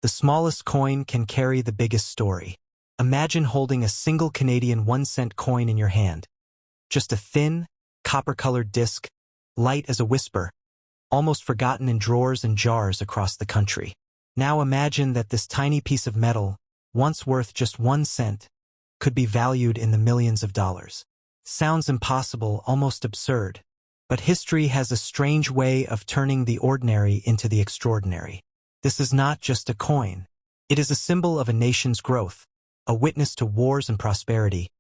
the smallest coin can carry the biggest story. Imagine holding a single Canadian 1-cent coin in your hand. Just a thin, copper-colored disc, light as a whisper, almost forgotten in drawers and jars across the country. Now imagine that this tiny piece of metal, once worth just 1 cent, could be valued in the millions of dollars. Sounds impossible, almost absurd, but history has a strange way of turning the ordinary into the extraordinary. This is not just a coin. It is a symbol of a nation's growth, a witness to wars and prosperity,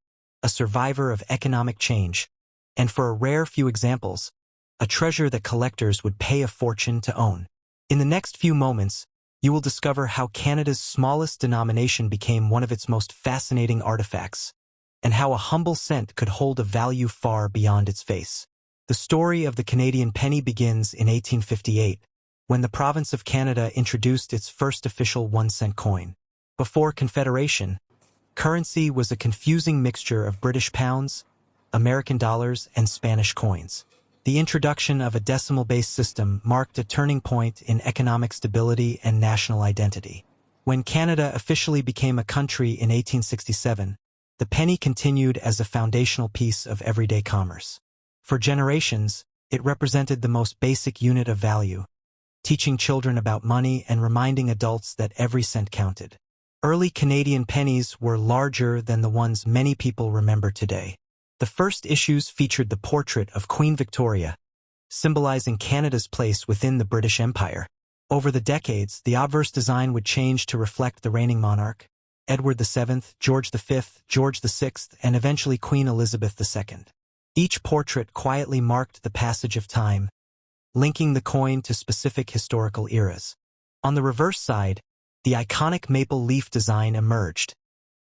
a survivor of economic change, and for a rare few examples, a treasure that collectors would pay a fortune to own. In the next few moments, you will discover how Canada's smallest denomination became one of its most fascinating artifacts, and how a humble cent could hold a value far beyond its face. The story of the Canadian penny begins in 1858, when the province of Canada introduced its first official 1-cent coin. Before Confederation, currency was a confusing mixture of British pounds, American dollars, and Spanish coins. The introduction of a decimal-based system marked a turning point in economic stability and national identity. When Canada officially became a country in 1867, the penny continued as a foundational piece of everyday commerce. For generations, it represented the most basic unit of value, teaching children about money and reminding adults that every cent counted. Early Canadian pennies were larger than the ones many people remember today. The first issues featured the portrait of Queen Victoria, symbolizing Canada's place within the British Empire. Over the decades, the obverse design would change to reflect the reigning monarch, Edward VII, George V, George VI, and eventually Queen Elizabeth II. Each portrait quietly marked the passage of time, linking the coin to specific historical eras. On the reverse side, the iconic maple leaf design emerged,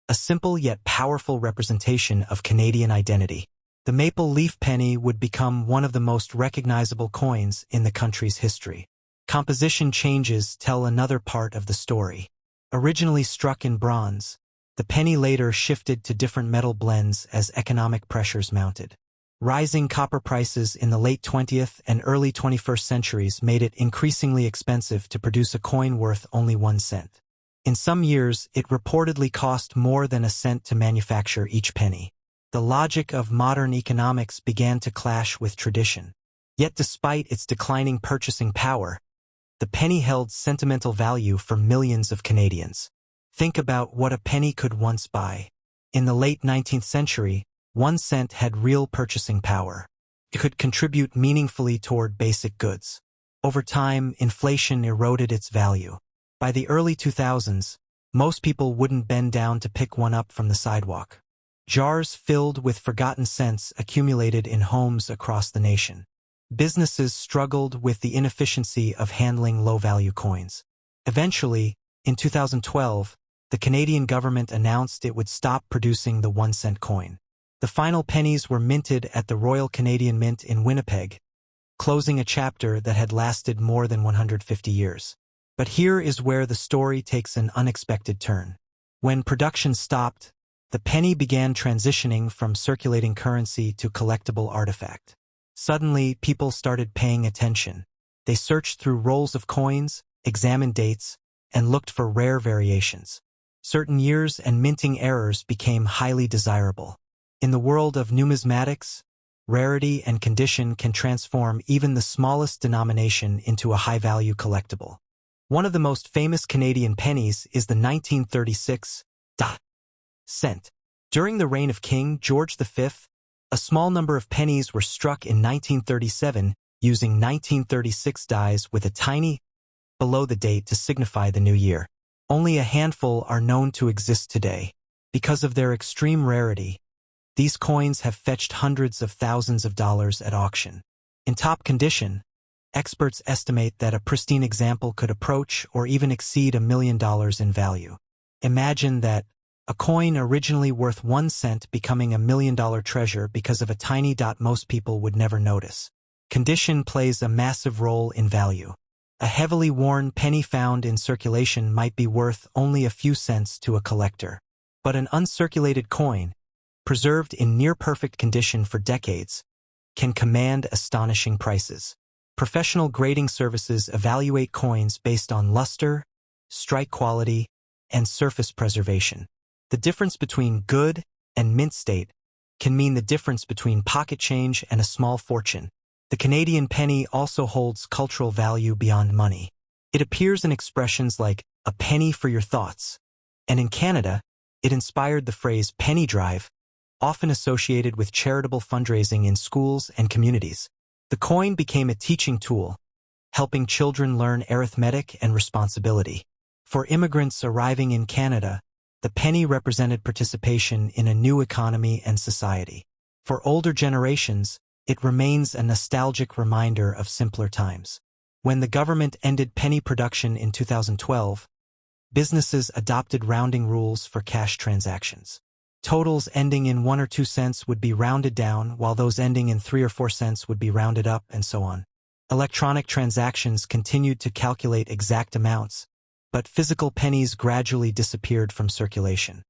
a simple yet powerful representation of Canadian identity. The maple leaf penny would become one of the most recognizable coins in the country's history. Composition changes tell another part of the story. Originally struck in bronze, the penny later shifted to different metal blends as economic pressures mounted. Rising copper prices in the late 20th and early 21st centuries made it increasingly expensive to produce a coin worth only 1 cent. In some years, it reportedly cost more than a cent to manufacture each penny. The logic of modern economics began to clash with tradition. Yet despite its declining purchasing power, the penny held sentimental value for millions of Canadians. Think about what a penny could once buy. In the late 19th century, 1 cent had real purchasing power. It could contribute meaningfully toward basic goods. Over time, inflation eroded its value. By the early 2000s, most people wouldn't bend down to pick one up from the sidewalk. Jars filled with forgotten cents accumulated in homes across the nation. Businesses struggled with the inefficiency of handling low-value coins. Eventually, in 2012, the Canadian government announced it would stop producing the 1-cent coin. The final pennies were minted at the Royal Canadian Mint in Winnipeg, closing a chapter that had lasted more than 150 years. But here is where the story takes an unexpected turn. When production stopped, the penny began transitioning from circulating currency to collectible artifact. Suddenly, people started paying attention. They searched through rolls of coins, examined dates, and looked for rare variations. Certain years and minting errors became highly desirable. In the world of numismatics, rarity and condition can transform even the smallest denomination into a high-value collectible. One of the most famous Canadian pennies is the 1936 cent. During the reign of King George V, a small number of pennies were struck in 1937 using 1936 dies with a tiny below the date to signify the new year. Only a handful are known to exist today. Because of their extreme rarity, these coins have fetched hundreds of thousands of dollars at auction. In top condition, experts estimate that a pristine example could approach or even exceed $1 million in value. Imagine that, a coin originally worth 1 cent becoming $1 million treasure because of a tiny dot most people would never notice. Condition plays a massive role in value. A heavily worn penny found in circulation might be worth only a few cents to a collector. But an uncirculated coin, preserved in near-perfect condition for decades, can command astonishing prices. Professional grading services evaluate coins based on luster, strike quality, and surface preservation. The difference between good and mint state can mean the difference between pocket change and a small fortune. The Canadian penny also holds cultural value beyond money. It appears in expressions like "a penny for your thoughts," and in Canada, it inspired the phrase penny drive, often associated with charitable fundraising in schools and communities. The coin became a teaching tool, helping children learn arithmetic and responsibility. For immigrants arriving in Canada, the penny represented participation in a new economy and society. For older generations, it remains a nostalgic reminder of simpler times. When the government ended penny production in 2012, businesses adopted rounding rules for cash transactions. Totals ending in 1 or 2 cents would be rounded down, while those ending in 3 or 4 cents would be rounded up, and so on. Electronic transactions continued to calculate exact amounts, but physical pennies gradually disappeared from circulation.